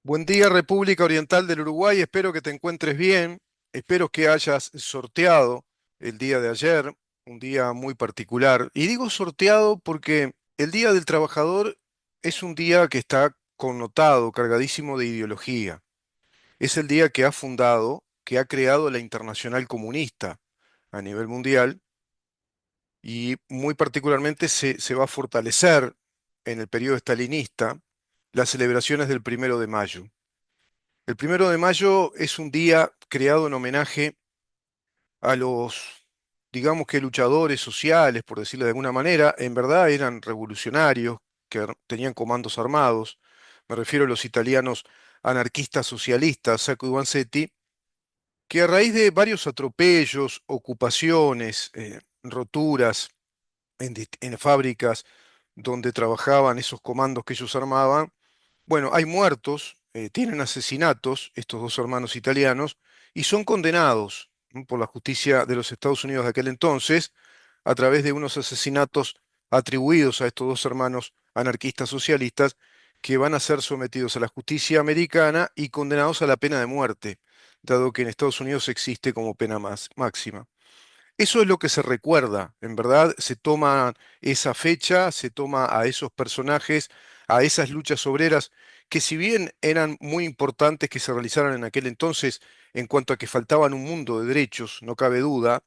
Buen día, República Oriental del Uruguay. Espero que te encuentres bien. Espero que hayas sorteado el día de ayer, un día muy particular. Y digo sorteado porque el Día del Trabajador es un día que está connotado, cargadísimo de ideología. Es el día que ha fundado, que ha creado la Internacional Comunista a nivel mundial y muy particularmente se va a fortalecer en el periodo estalinista las celebraciones del 1 de mayo. El 1 de mayo es un día creado en homenaje a los, digamos que luchadores sociales, por decirlo de alguna manera. En verdad eran revolucionarios que tenían comandos armados. Me refiero a los italianos anarquistas socialistas, Sacco y Vanzetti, que a raíz de varios atropellos, ocupaciones, roturas en fábricas donde trabajaban esos comandos que ellos armaban, bueno, hay muertos, tienen asesinatos, estos dos hermanos italianos, y son condenados, ¿no?, por la justicia de los Estados Unidos de aquel entonces, a través de unos asesinatos atribuidos a estos dos hermanos anarquistas socialistas, que van a ser sometidos a la justicia americana y condenados a la pena de muerte, dado que en Estados Unidos existe como pena máxima. Eso es lo que se recuerda, en verdad, se toma esa fecha, se toma a esos personajes, a esas luchas obreras, que si bien eran muy importantes que se realizaran en aquel entonces en cuanto a que faltaban un mundo de derechos, no cabe duda,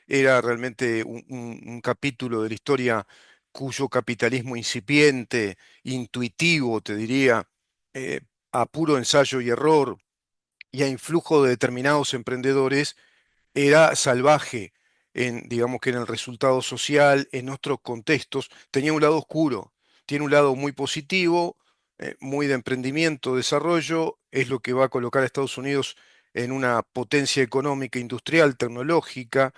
era realmente un capítulo de la historia cuyo capitalismo incipiente, intuitivo, te diría, eh, a puro ensayo y error y a influjo de determinados emprendedores, era salvaje digamos que en el resultado social, en otros contextos, tenía un lado oscuro, tiene un lado muy positivo, muy de emprendimiento, desarrollo, es lo que va a colocar a Estados Unidos en una potencia económica, industrial, tecnológica,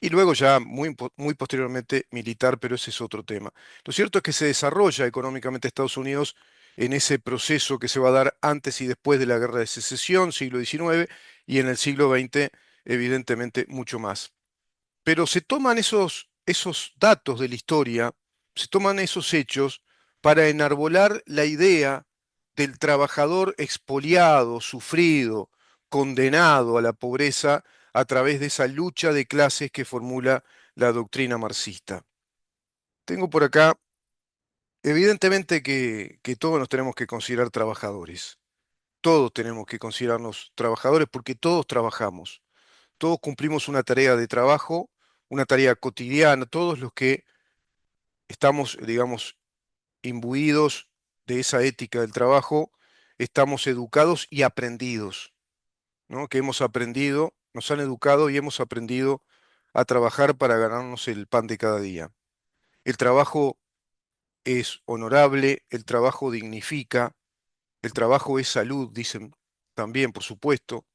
y luego ya muy posteriormente militar, pero ese es otro tema. Lo cierto es que se desarrolla económicamente Estados Unidos en ese proceso que se va a dar antes y después de la Guerra de Secesión, siglo XIX, y en el siglo XX, evidentemente, mucho más. Pero se toman esos datos de la historia, se toman esos hechos para enarbolar la idea del trabajador expoliado, sufrido, condenado a la pobreza a través de esa lucha de clases que formula la doctrina marxista. Tengo por acá, evidentemente que todos nos tenemos que considerar trabajadores. Todos tenemos que considerarnos trabajadores porque todos trabajamos. Todos cumplimos una tarea de trabajo, una tarea cotidiana, todos los que estamos, digamos, imbuidos de esa ética del trabajo, estamos educados y aprendidos, ¿no? Que hemos aprendido, nos han educado y hemos aprendido a trabajar para ganarnos el pan de cada día. El trabajo es honorable, el trabajo dignifica, el trabajo es salud, dicen también, por supuesto.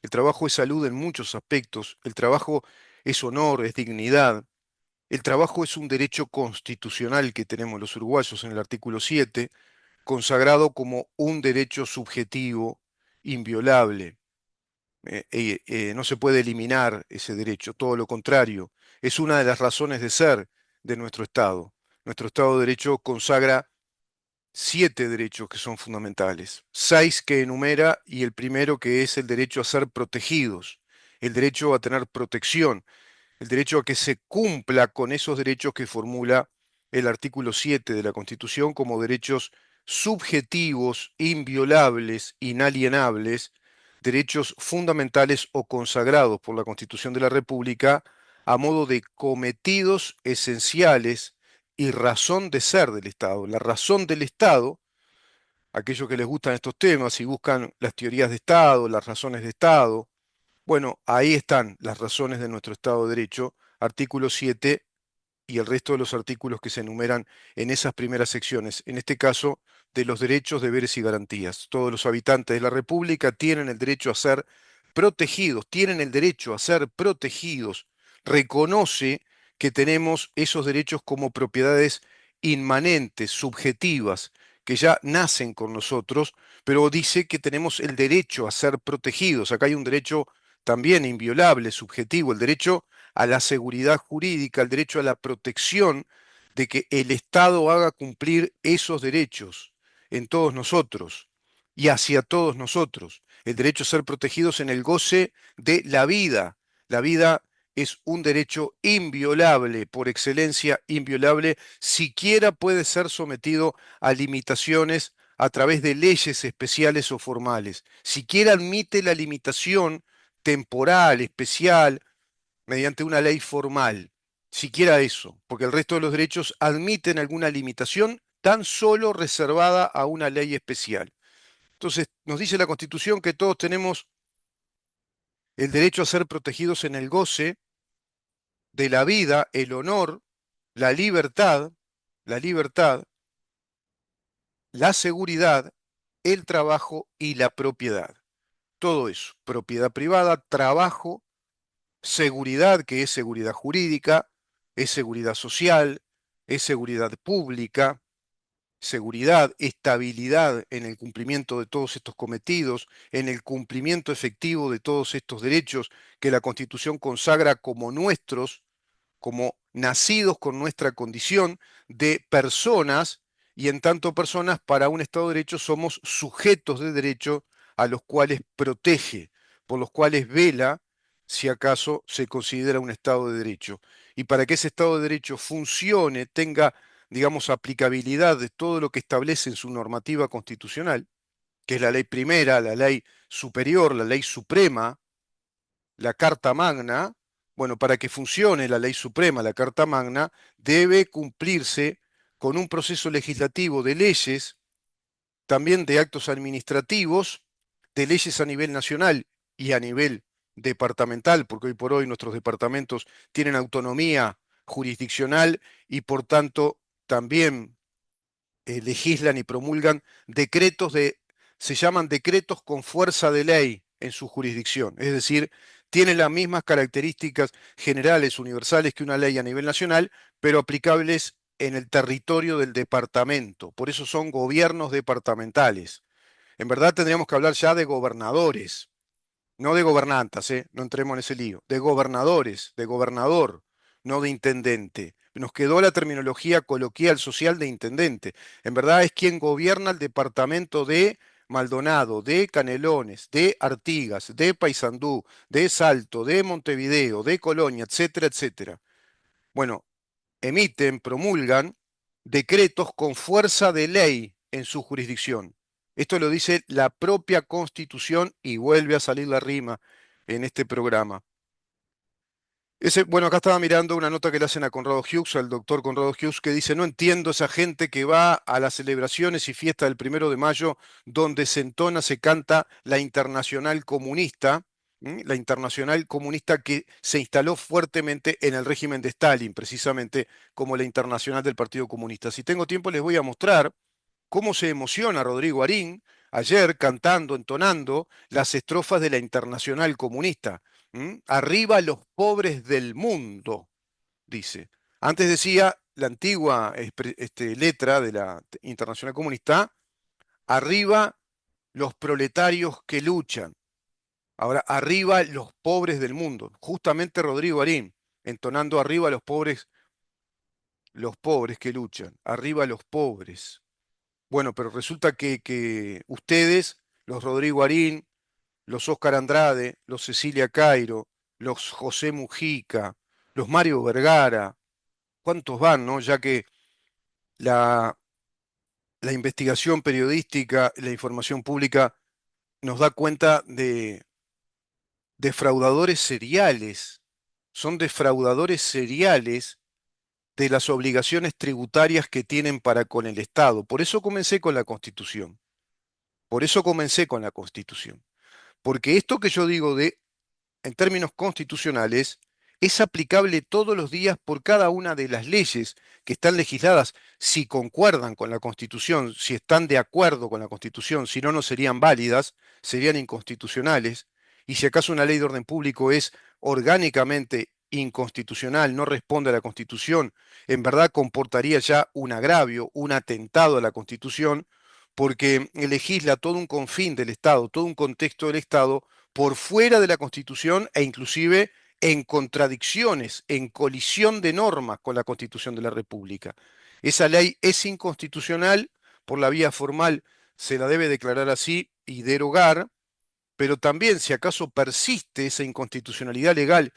El trabajo es salud en muchos aspectos, el trabajo es honor, es dignidad. El trabajo es un derecho constitucional que tenemos los uruguayos en el artículo 7, consagrado como un derecho subjetivo, inviolable. No se puede eliminar ese derecho, todo lo contrario. Es una de las razones de ser de nuestro Estado. Nuestro Estado de Derecho consagra 7 derechos que son fundamentales, 6 que enumera y el primero que es el derecho a ser protegidos, el derecho a tener protección, el derecho a que se cumpla con esos derechos que formula el artículo 7 de la Constitución como derechos subjetivos, inviolables, inalienables, derechos fundamentales o consagrados por la Constitución de la República a modo de cometidos esenciales y razón de ser del Estado. La razón del Estado, aquellos que les gustan estos temas y buscan las teorías de Estado, las razones de Estado, bueno, ahí están las razones de nuestro Estado de Derecho, artículo 7 y el resto de los artículos que se enumeran en esas primeras secciones, en este caso de los derechos, deberes y garantías. Todos los habitantes de la República tienen el derecho a ser protegidos, tienen el derecho a ser protegidos. Reconoce que tenemos esos derechos como propiedades inmanentes, subjetivas, que ya nacen con nosotros, pero dice que tenemos el derecho a ser protegidos. Acá hay un derecho también inviolable, subjetivo, el derecho a la seguridad jurídica, el derecho a la protección de que el Estado haga cumplir esos derechos en todos nosotros. y hacia todos nosotros. El derecho a ser protegidos en el goce de la vida. La vida es un derecho inviolable, por excelencia inviolable, siquiera puede ser sometido a limitaciones a través de leyes especiales o formales. Siquiera admite la limitación temporal, especial, mediante una ley formal. Siquiera eso, porque el resto de los derechos admiten alguna limitación tan solo reservada a una ley especial. Entonces, nos dice la Constitución que todos tenemos el derecho a ser protegidos en el goce de la vida, el honor, la libertad, la libertad, la seguridad, el trabajo y la propiedad. Todo eso, propiedad privada, trabajo, seguridad, que es seguridad jurídica, es seguridad social, es seguridad pública, seguridad, estabilidad en el cumplimiento de todos estos cometidos, en el cumplimiento efectivo de todos estos derechos que la Constitución consagra como nuestros, como nacidos con nuestra condición de personas, y en tanto personas, para un Estado de Derecho somos sujetos de derecho a los cuales protege, por los cuales vela, si acaso se considera un Estado de Derecho. Y para que ese Estado de Derecho funcione, tenga, digamos, aplicabilidad de todo lo que establece en su normativa constitucional, que es la ley primera, la ley superior, la ley suprema, la Carta Magna, bueno, para que funcione la ley suprema, la Carta Magna, debe cumplirse con un proceso legislativo de leyes, también de actos administrativos, de leyes a nivel nacional y a nivel departamental, porque hoy por hoy nuestros departamentos tienen autonomía jurisdiccional y por tanto también legislan y promulgan decretos se llaman decretos con fuerza de ley en su jurisdicción. Es decir, tienen las mismas características generales, universales que una ley a nivel nacional, pero aplicables en el territorio del departamento. Por eso son gobiernos departamentales. En verdad tendríamos que hablar ya de gobernadores, no de gobernantas, no entremos en ese lío, de gobernadores, de gobernador, no de intendente. Nos quedó la terminología coloquial social de intendente. En verdad es quien gobierna el departamento de Maldonado, de Canelones, de Artigas, de Paysandú, de Salto, de Montevideo, de Colonia, etcétera, etcétera. Bueno, emiten, promulgan decretos con fuerza de ley en su jurisdicción. Esto lo dice la propia Constitución y vuelve a salir la rima en este programa. Bueno, acá estaba mirando una nota que le hacen a Conrado Hughes, al doctor Conrado Hughes, que dice, no entiendo esa gente que va a las celebraciones y fiestas del 1 de Mayo, donde se entona, se canta la Internacional Comunista, la Internacional Comunista que se instaló fuertemente en el régimen de Stalin, precisamente como la Internacional del Partido Comunista. Si tengo tiempo les voy a mostrar cómo se emociona Rodrigo Arín ayer cantando, entonando las estrofas de la Internacional Comunista. Arriba los pobres del mundo, dice. Antes decía la antigua letra de la Internacional Comunista, arriba los proletarios que luchan. Ahora, arriba los pobres del mundo. Justamente Rodrigo Arín, entonando arriba los pobres que luchan. Arriba los pobres. Bueno, pero resulta que ustedes, los Rodrigo Arín, los Óscar Andrade, los Cecilia Cairo, los José Mujica, los Mario Vergara, ¿cuántos van, no? Ya que la, la investigación periodística, la información pública nos da cuenta de defraudadores seriales. Son defraudadores seriales de las obligaciones tributarias que tienen para con el Estado. Por eso comencé con la Constitución. Por eso comencé con la Constitución. Porque esto que yo digo en términos constitucionales es aplicable todos los días por cada una de las leyes que están legisladas, si concuerdan con la Constitución, si están de acuerdo con la Constitución, si no, no serían válidas, serían inconstitucionales, y si acaso una ley de orden público es orgánicamente inconstitucional, no responde a la Constitución, en verdad comportaría ya un agravio, un atentado a la Constitución, porque legisla todo un confín del Estado, todo un contexto del Estado por fuera de la Constitución e inclusive en contradicciones, en colisión de normas con la Constitución de la República. Esa ley es inconstitucional por la vía formal se la debe declarar así y derogar, pero también si acaso persiste esa inconstitucionalidad legal,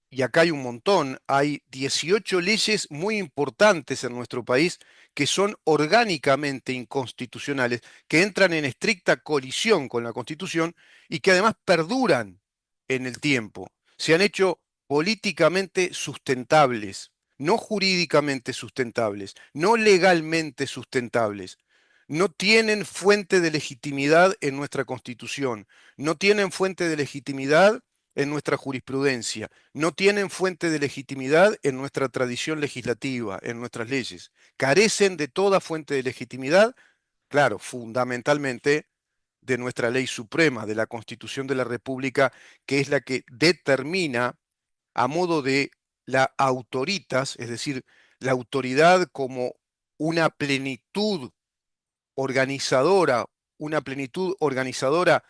y acá hay un montón, hay 18 leyes muy importantes en nuestro país que son orgánicamente inconstitucionales, que entran en estricta colisión con la Constitución y que además perduran en el tiempo. Se han hecho políticamente sustentables, no jurídicamente sustentables, no legalmente sustentables. No tienen fuente de legitimidad en nuestra Constitución, no tienen fuente de legitimidad en nuestra jurisprudencia, no tienen fuente de legitimidad en nuestra tradición legislativa, en nuestras leyes. Carecen de toda fuente de legitimidad, claro, fundamentalmente de nuestra ley suprema, de la Constitución de la República, que es la que determina a modo de la autoritas, es decir, la autoridad como una plenitud organizadora, una plenitud organizadora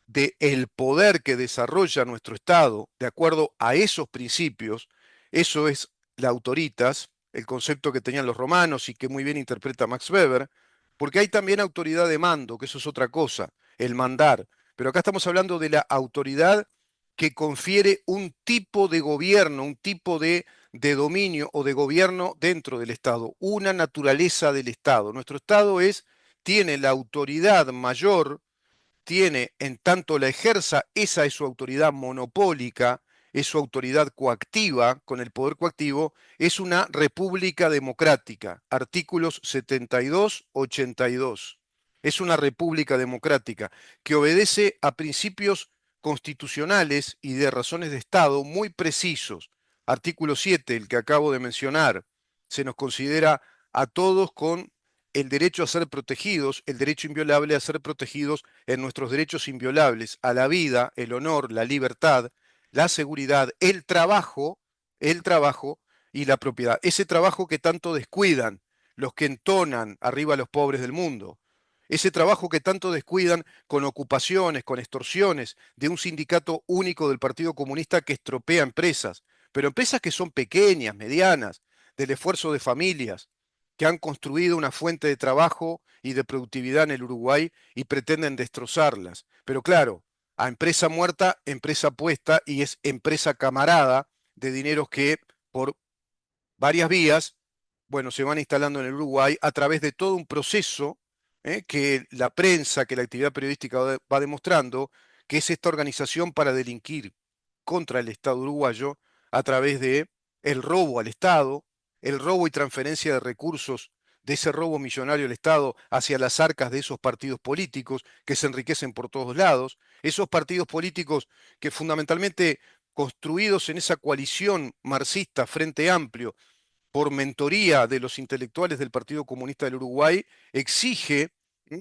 del poder que desarrolla nuestro Estado de acuerdo a esos principios. Eso es la autoritas, el concepto que tenían los romanos y que muy bien interpreta Max Weber, porque hay también autoridad de mando, que eso es otra cosa, el mandar. Pero acá estamos hablando de la autoridad que confiere un tipo de gobierno, un tipo de dominio o de gobierno dentro del Estado, una naturaleza del Estado. Nuestro Estado tiene la autoridad mayor, tiene, en tanto la ejerza, esa es su autoridad monopólica, es su autoridad coactiva, con el poder coactivo, es una república democrática, artículos 72, 82. Es una república democrática que obedece a principios constitucionales y de razones de Estado muy precisos. Artículo 7, el que acabo de mencionar, se nos considera a todos con el derecho a ser protegidos, el derecho inviolable a ser protegidos en nuestros derechos inviolables a la vida, el honor, la libertad, la seguridad, el trabajo y la propiedad. Ese trabajo que tanto descuidan los que entonan arriba a los pobres del mundo. Ese trabajo que tanto descuidan con ocupaciones, con extorsiones de un sindicato único del Partido Comunista que estropea empresas, pero empresas que son pequeñas, medianas, del esfuerzo de familias, que han construido una fuente de trabajo y de productividad en el Uruguay y pretenden destrozarlas. Pero claro, a empresa muerta, empresa puesta y es empresa camarada de dineros que por varias vías, bueno, se van instalando en el Uruguay a través de todo un proceso que la prensa, que la actividad periodística va demostrando, que es esta organización para delinquir contra el Estado uruguayo a través de el robo al Estado, el robo y transferencia de recursos de ese robo millonario al Estado hacia las arcas de esos partidos políticos que se enriquecen por todos lados, esos partidos políticos que fundamentalmente construidos en esa coalición marxista Frente Amplio por mentoría de los intelectuales del Partido Comunista del Uruguay, exige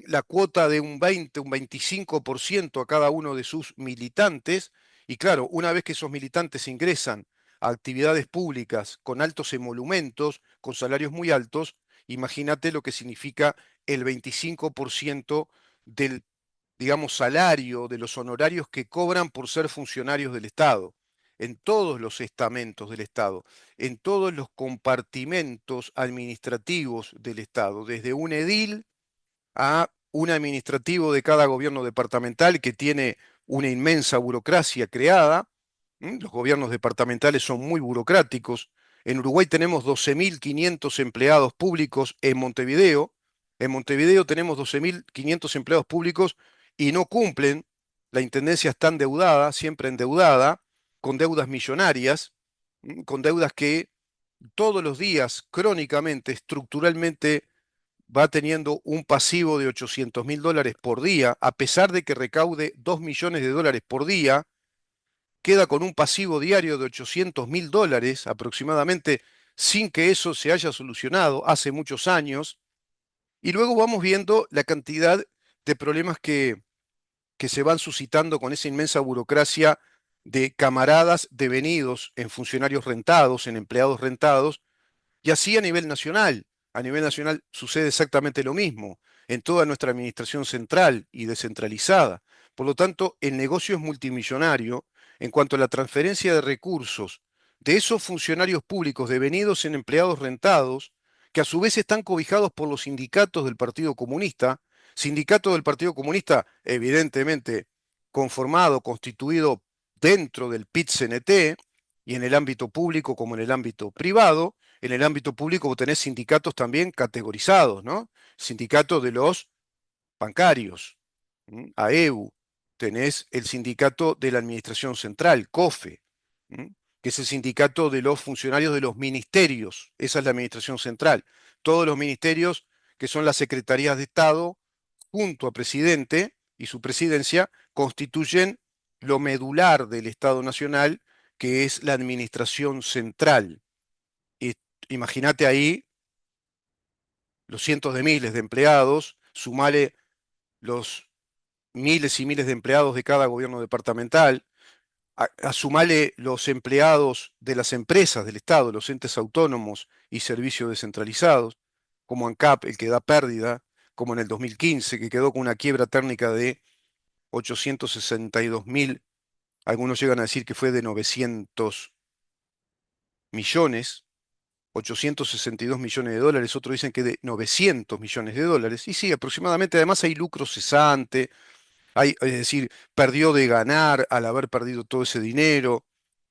la cuota de un 20, un 25% a cada uno de sus militantes. Y claro, una vez que esos militantes ingresan a actividades públicas con altos emolumentos, con salarios muy altos, imagínate lo que significa el 25% del, digamos, salario, de los honorarios que cobran por ser funcionarios del Estado, en todos los estamentos del Estado, en todos los compartimentos administrativos del Estado, desde un edil a un administrativo de cada gobierno departamental que tiene una inmensa burocracia creada. Los gobiernos departamentales son muy burocráticos. En Uruguay tenemos 12.500 empleados públicos en Montevideo. En Montevideo tenemos 12.500 empleados públicos y no cumplen. La intendencia está endeudada, siempre endeudada, con deudas millonarias, con deudas que todos los días, crónicamente, estructuralmente, va teniendo un pasivo de $800.000 por día, a pesar de que recaude 2 millones de dólares por día, queda con un pasivo diario de $800.000 aproximadamente, sin que eso se haya solucionado hace muchos años. Y luego vamos viendo la cantidad de problemas que se van suscitando con esa inmensa burocracia de camaradas devenidos en funcionarios rentados, en empleados rentados, y así a nivel nacional. A nivel nacional sucede exactamente lo mismo en toda nuestra administración central y descentralizada. Por lo tanto, el negocio es multimillonario en cuanto a la transferencia de recursos de esos funcionarios públicos devenidos en empleados rentados, que a su vez están cobijados por los sindicatos del Partido Comunista, Sindicato del Partido Comunista, evidentemente conformado, constituido dentro del PIT-CNT y en el ámbito público como en el ámbito privado. En el ámbito público vos tenés sindicatos también categorizados, ¿no? Sindicato de los bancarios, AEU, tenés el sindicato de la Administración Central, COFE, ¿m? Que es el sindicato de los funcionarios de los ministerios, esa es la Administración Central. Todos los ministerios que son las secretarías de Estado, junto a presidente y su presidencia, constituyen lo medular del Estado Nacional, que es la Administración Central. Y imagínate ahí los cientos de miles de empleados, sumale los miles y miles de empleados de cada gobierno departamental, a sumale los empleados de las empresas del Estado, los entes autónomos y servicios descentralizados, como ANCAP, el que da pérdida, como en el 2015, que quedó con una quiebra térmica de 862.000, algunos llegan a decir que fue de 900 millones, 862 millones de dólares, otros dicen que de 900 millones de dólares, y sí, aproximadamente, además hay lucro cesante. Es decir, perdió de ganar al haber perdido todo ese dinero,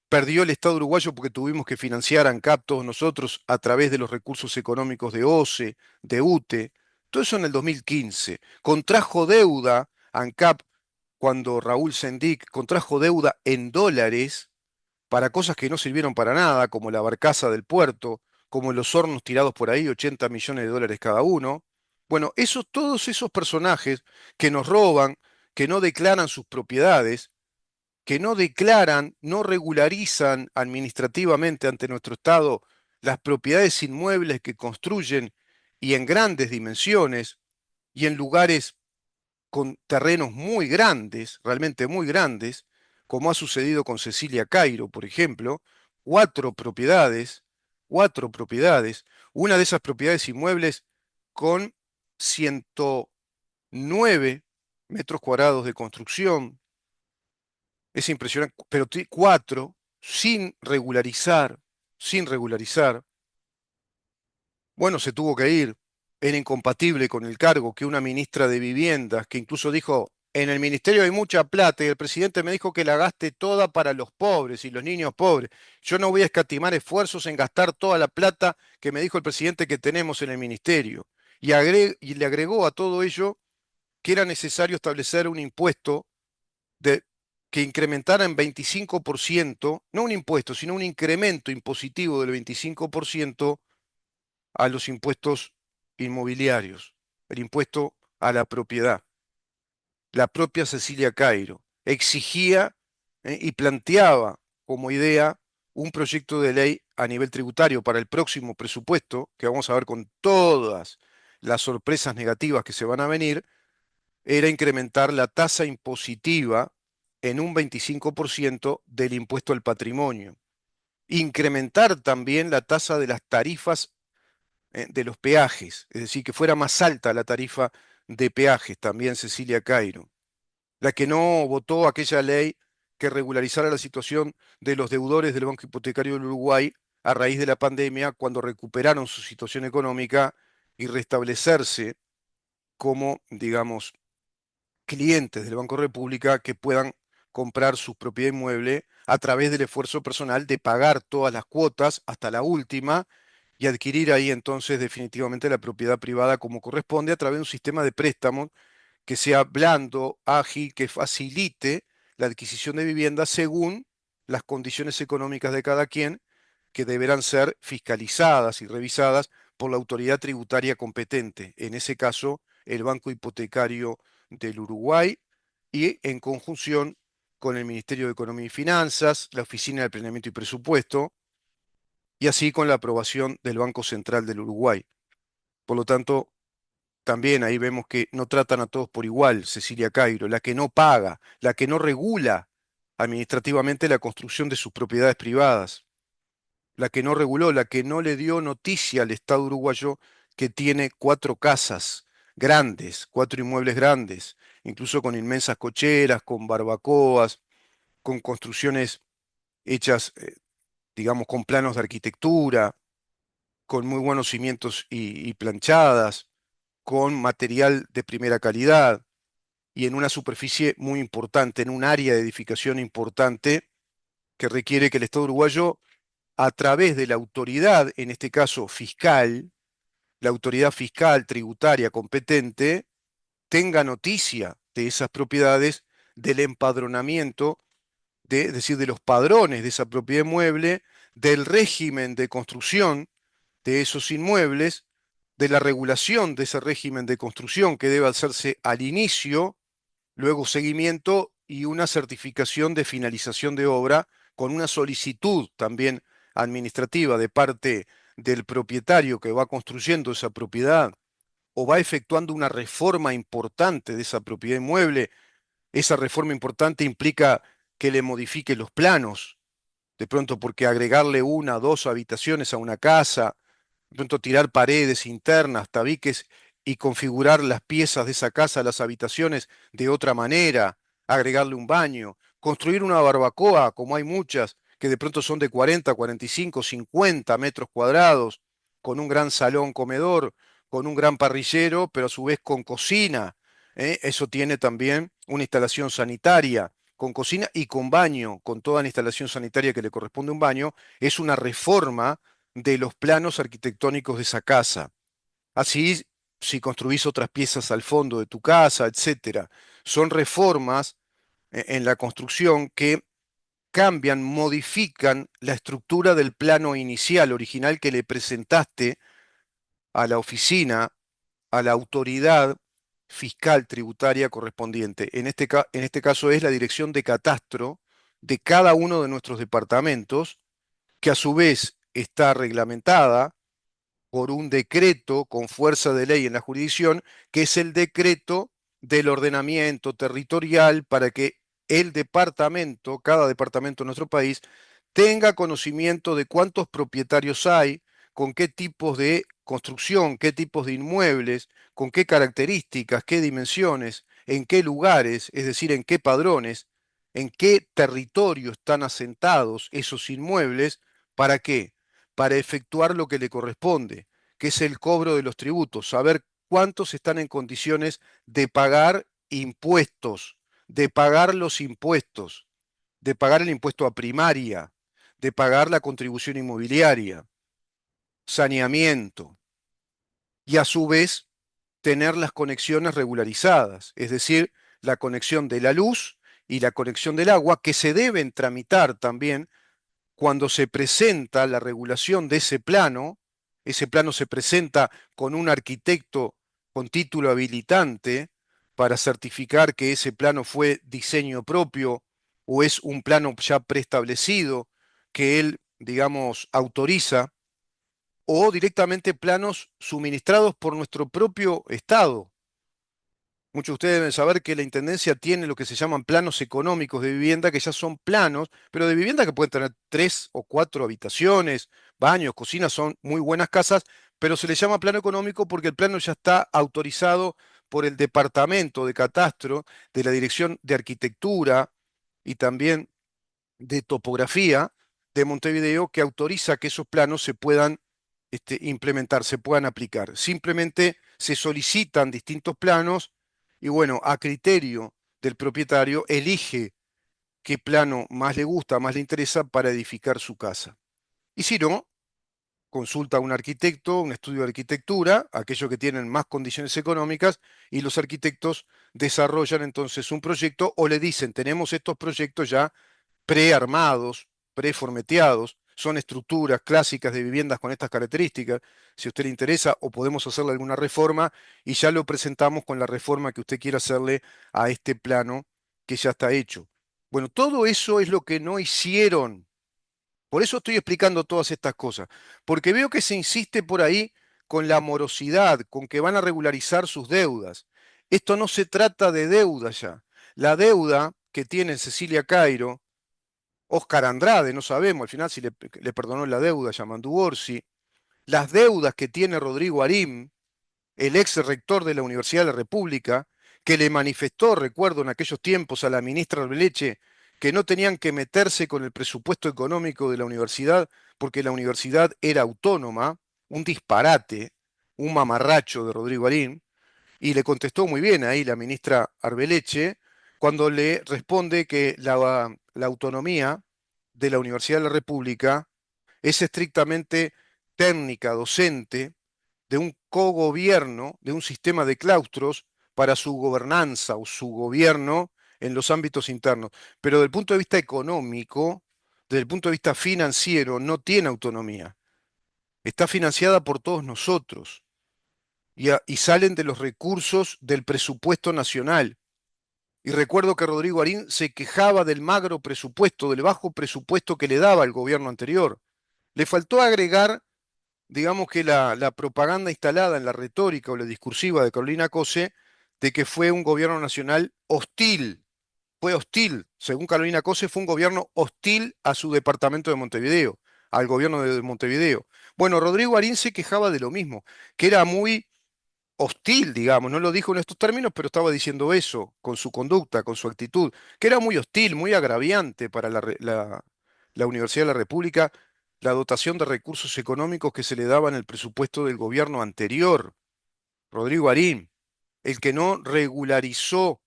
perdió el Estado uruguayo porque tuvimos que financiar a ANCAP todos nosotros a través de los recursos económicos de OCE, de UTE, todo eso en el 2015. Contrajo deuda ANCAP cuando Raúl Sendic contrajo deuda en dólares para cosas que no sirvieron para nada, como la barcaza del puerto, como los hornos tirados por ahí, 80 millones de dólares cada uno. Bueno, todos esos personajes que nos roban, que no declaran sus propiedades, que no declaran, no regularizan administrativamente ante nuestro Estado las propiedades inmuebles que construyen y en grandes dimensiones y en lugares con terrenos muy grandes, realmente muy grandes, como ha sucedido con Cecilia Cairo, por ejemplo, cuatro propiedades, cuatro propiedades, una de esas propiedades inmuebles con 109 metros cuadrados de construcción, es impresionante, pero cuatro sin regularizar, bueno, se tuvo que ir. Era incompatible con el cargo que una ministra de Viviendas, que incluso dijo, en el ministerio hay mucha plata y el presidente me dijo que la gaste toda para los pobres y los niños pobres. Yo no voy a escatimar esfuerzos en gastar toda la plata que me dijo el presidente que tenemos en el ministerio. Y le agregó a todo ello que era necesario establecer un impuesto de, que incrementara en 25%, no un impuesto, sino un incremento impositivo del 25% a los impuestos inmobiliarios, el impuesto a la propiedad. La propia Cecilia Cairo exigía y planteaba como idea un proyecto de ley a nivel tributario para el próximo presupuesto, que vamos a ver con todas las sorpresas negativas que se van a venir, era incrementar la tasa impositiva en un 25% del impuesto al patrimonio. Incrementar también la tasa de las tarifas de los peajes, es decir, que fuera más alta la tarifa de peajes, también Cecilia Cairo, la que no votó aquella ley que regularizara la situación de los deudores del Banco Hipotecario del Uruguay a raíz de la pandemia, cuando recuperaron su situación económica y restablecerse como, digamos, clientes del Banco República que puedan comprar su propiedad inmueble a través del esfuerzo personal de pagar todas las cuotas hasta la última y adquirir ahí entonces definitivamente la propiedad privada como corresponde a través de un sistema de préstamo que sea blando, ágil, que facilite la adquisición de vivienda según las condiciones económicas de cada quien, que deberán ser fiscalizadas y revisadas por la autoridad tributaria competente, en ese caso el Banco Hipotecario del Uruguay, y en conjunción con el Ministerio de Economía y Finanzas, la Oficina de Planeamiento y Presupuesto, y así con la aprobación del Banco Central del Uruguay. Por lo tanto, también ahí vemos que no tratan a todos por igual, Cecilia Cairo, la que no paga, la que no regula administrativamente la construcción de sus propiedades privadas, la que no reguló, la que no le dio noticia al Estado uruguayo que tiene cuatro casas grandes, cuatro inmuebles grandes, incluso con inmensas cocheras, con barbacoas, con construcciones hechas, digamos, con planos de arquitectura, con muy buenos cimientos y planchadas. con material de primera calidad y en una superficie muy importante, en un área de edificación importante que requiere que el Estado uruguayo, a través de la autoridad, en este caso fiscal, la autoridad fiscal tributaria competente, tenga noticia de esas propiedades, del empadronamiento, es decir, de los padrones de esa propiedad inmueble, del régimen de construcción de esos inmuebles, de la regulación de ese régimen de construcción que debe hacerse al inicio, luego seguimiento y una certificación de finalización de obra con una solicitud también administrativa de parte del propietario que va construyendo esa propiedad o va efectuando una reforma importante de esa propiedad inmueble. Esa reforma importante implica que le modifique los planos, de pronto porque agregarle una, dos habitaciones a una casa, de pronto tirar paredes internas, tabiques y configurar las piezas de esa casa, las habitaciones de otra manera, agregarle un baño, construir una barbacoa, como hay muchas, que de pronto son de 40, 45, 50 metros cuadrados, con un gran salón comedor, con un gran parrillero, pero a su vez con cocina. Eso tiene también una instalación sanitaria, con cocina y con baño, con toda la instalación sanitaria que le corresponde a un baño. Es una reforma de los planos arquitectónicos de esa casa. Así, si construís otras piezas al fondo de tu casa, etcétera, son reformas en la construcción que cambian, modifican la estructura del plano inicial, original que le presentaste a la oficina, a la autoridad fiscal tributaria correspondiente. En este caso es la dirección de catastro de cada uno de nuestros departamentos, que a su vez está reglamentada por un decreto con fuerza de ley en la jurisdicción, que es el decreto del ordenamiento territorial para que el departamento, cada departamento de nuestro país, tenga conocimiento de cuántos propietarios hay, con qué tipos de construcción, qué tipos de inmuebles, con qué características, qué dimensiones, en qué lugares, es decir, en qué padrones, en qué territorio están asentados esos inmuebles. ¿Para qué? Para efectuar lo que le corresponde, que es el cobro de los tributos, saber cuántos están en condiciones de pagar impuestos, de pagar los impuestos, de pagar el impuesto a primaria, de pagar la contribución inmobiliaria, saneamiento, y a su vez tener las conexiones regularizadas, es decir, la conexión de la luz y la conexión del agua, que se deben tramitar también cuando se presenta la regulación de ese plano se presenta con un arquitecto con título habilitante para certificar que ese plano fue diseño propio o es un plano ya preestablecido que él, digamos, autoriza, o directamente planos suministrados por nuestro propio Estado. Muchos de ustedes deben saber que la Intendencia tiene lo que se llaman planos económicos de vivienda, que ya son planos, pero de vivienda que pueden tener 3 o 4 habitaciones, baños, cocinas, son muy buenas casas, pero se le llama plano económico porque el plano ya está autorizado por el Departamento de Catastro, de la Dirección de Arquitectura y también de Topografía de Montevideo, que autoriza que esos planos se puedan implementar, se puedan aplicar. Simplemente se solicitan distintos planos y bueno, a criterio del propietario, elige qué plano más le gusta, más le interesa para edificar su casa. Y si no, consulta a un arquitecto, un estudio de arquitectura, aquellos que tienen más condiciones económicas, y los arquitectos desarrollan entonces un proyecto o le dicen, tenemos estos proyectos ya prearmados, preformateados, son estructuras clásicas de viviendas con estas características. Si a usted le interesa, o podemos hacerle alguna reforma y ya lo presentamos con la reforma que usted quiera hacerle a este plano que ya está hecho. Bueno, todo eso es lo que no hicieron. Por eso estoy explicando todas estas cosas, porque veo que se insiste por ahí con la morosidad, con que van a regularizar sus deudas. Esto no se trata de deuda ya. La deuda que tiene Cecilia Cairo, Oscar Andrade, no sabemos al final si le perdonó la deuda a Yamandu Orsi, las deudas que tiene Rodrigo Arim, el ex rector de la Universidad de la República, que le manifestó, recuerdo en aquellos tiempos, a la ministra Arbeleche, que no tenían que meterse con el presupuesto económico de la universidad porque la universidad era autónoma, un disparate, un mamarracho de Rodrigo Arim. Y le contestó muy bien ahí la ministra Arbeleche cuando le responde que la autonomía de la Universidad de la República es estrictamente técnica, docente, de un cogobierno, de un sistema de claustros para su gobernanza o su gobierno en los ámbitos internos. Pero desde el punto de vista económico, desde el punto de vista financiero, no tiene autonomía. Está financiada por todos nosotros y salen de los recursos del presupuesto nacional. Y recuerdo que Rodrigo Arín se quejaba del magro presupuesto, del bajo presupuesto que le daba el gobierno anterior. Le faltó agregar, digamos que la propaganda instalada en la retórica o la discursiva de Carolina Cose de que fue un gobierno nacional hostil. Fue hostil. Según Carolina Cose, fue un gobierno hostil a su departamento de Montevideo, al gobierno de Montevideo. Bueno, Rodrigo Arín se quejaba de lo mismo, que era muy hostil, digamos, no lo dijo en estos términos, pero estaba diciendo eso con su conducta, con su actitud, que era muy hostil, muy agraviante para la Universidad de la República, la dotación de recursos económicos que se le daba en el presupuesto del gobierno anterior, Rodrigo Arín, el que no regularizó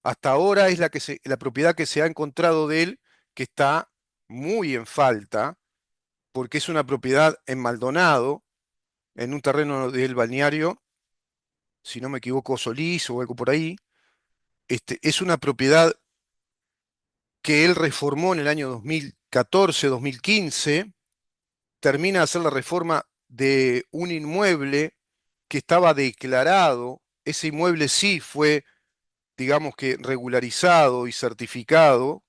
hasta ahora es la propiedad que se ha encontrado de él, que está muy en falta, porque es una propiedad en Maldonado, en un terreno del balneario, si no me equivoco, Solís o algo por ahí. Es una propiedad que él reformó en el año 2014, 2015, termina de hacer la reforma de un inmueble que estaba declarado, ese inmueble sí fue, digamos que regularizado y certificado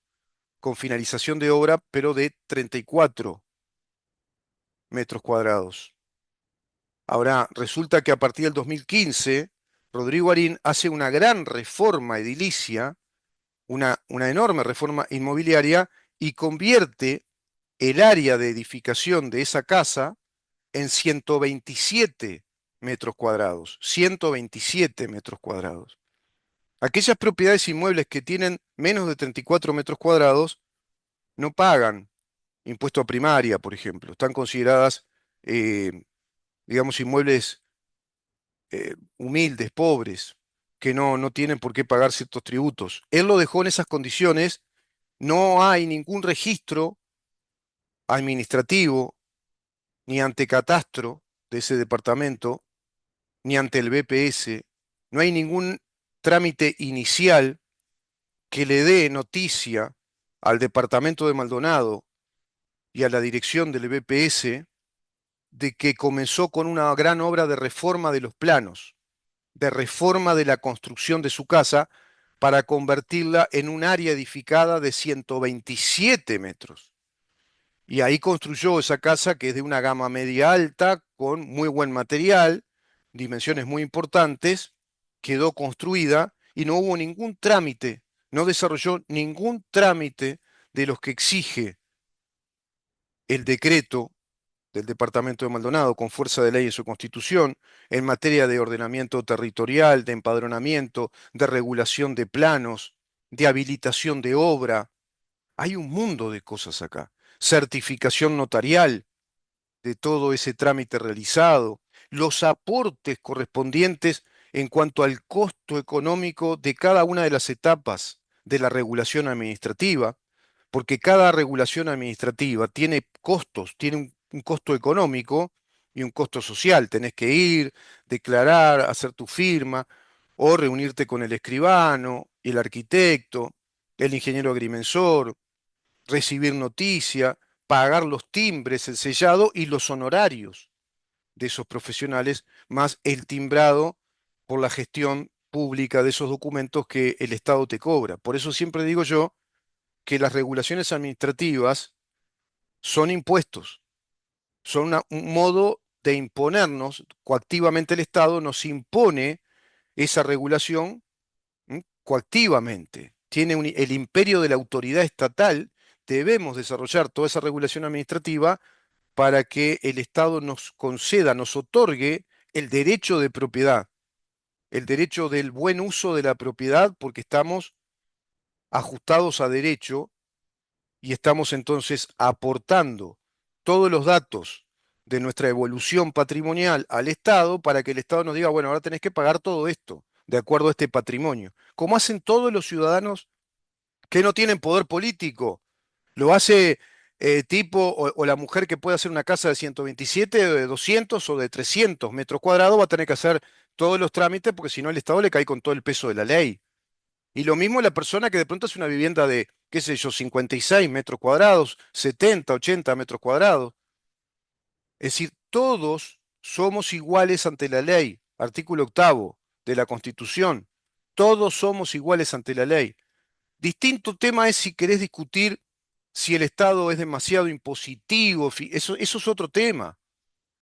con finalización de obra, pero de 34 metros cuadrados. Ahora, resulta que a partir del 2015, Rodrigo Arín hace una gran reforma edilicia, una enorme reforma inmobiliaria y convierte el área de edificación de esa casa en 127 metros cuadrados. 127 metros cuadrados. Aquellas propiedades inmuebles que tienen menos de 34 metros cuadrados no pagan impuesto a primaria, por ejemplo. Están consideradas, eh, digamos, inmuebles humildes, pobres, que no tienen por qué pagar ciertos tributos. Él lo dejó en esas condiciones. No hay ningún registro administrativo ni ante catastro de ese departamento, ni ante el BPS. No hay ningún trámite inicial que le dé noticia al departamento de Maldonado y a la dirección del BPS de que comenzó con una gran obra de reforma de los planos, de reforma de la construcción de su casa para convertirla en un área edificada de 127 metros. Y ahí construyó esa casa que es de una gama media alta, con muy buen material, dimensiones muy importantes, quedó construida y no hubo ningún trámite, no desarrolló ningún trámite de los que exige el decreto del Departamento de Maldonado con fuerza de ley en su constitución en materia de ordenamiento territorial, de empadronamiento, de regulación de planos, de habilitación de obra. Hay un mundo de cosas acá. Certificación notarial de todo ese trámite realizado, los aportes correspondientes en cuanto al costo económico de cada una de las etapas de la regulación administrativa, porque cada regulación administrativa tiene costos, tiene un costo económico y un costo social. Tenés que ir, declarar, hacer tu firma o reunirte con el escribano, el arquitecto, el ingeniero agrimensor, recibir noticia, pagar los timbres, el sellado y los honorarios de esos profesionales, más el timbrado por la gestión pública de esos documentos que el Estado te cobra. Por eso siempre digo yo que las regulaciones administrativas son impuestos, son un modo de imponernos, coactivamente el Estado nos impone esa regulación, coactivamente. Tiene el imperio de la autoridad estatal, debemos desarrollar toda esa regulación administrativa para que el Estado nos conceda, nos otorgue el derecho de propiedad, el derecho del buen uso de la propiedad, porque estamos ajustados a derecho y estamos entonces aportando todos los datos de nuestra evolución patrimonial al Estado para que el Estado nos diga, bueno, ahora tenés que pagar todo esto de acuerdo a este patrimonio. Como hacen todos los ciudadanos que no tienen poder político. Lo hace tipo, o la mujer que puede hacer una casa de 127, o de 200 o de 300 metros cuadrados va a tener que hacer todos los trámites porque si no el Estado le cae con todo el peso de la ley. Y lo mismo la persona que de pronto hace una vivienda de, qué sé yo, 56 metros cuadrados, 70, 80 metros cuadrados. Es decir, todos somos iguales ante la ley. Artículo octavo de la Constitución. Todos somos iguales ante la ley. Distinto tema es si querés discutir si el Estado es demasiado impositivo, eso es otro tema.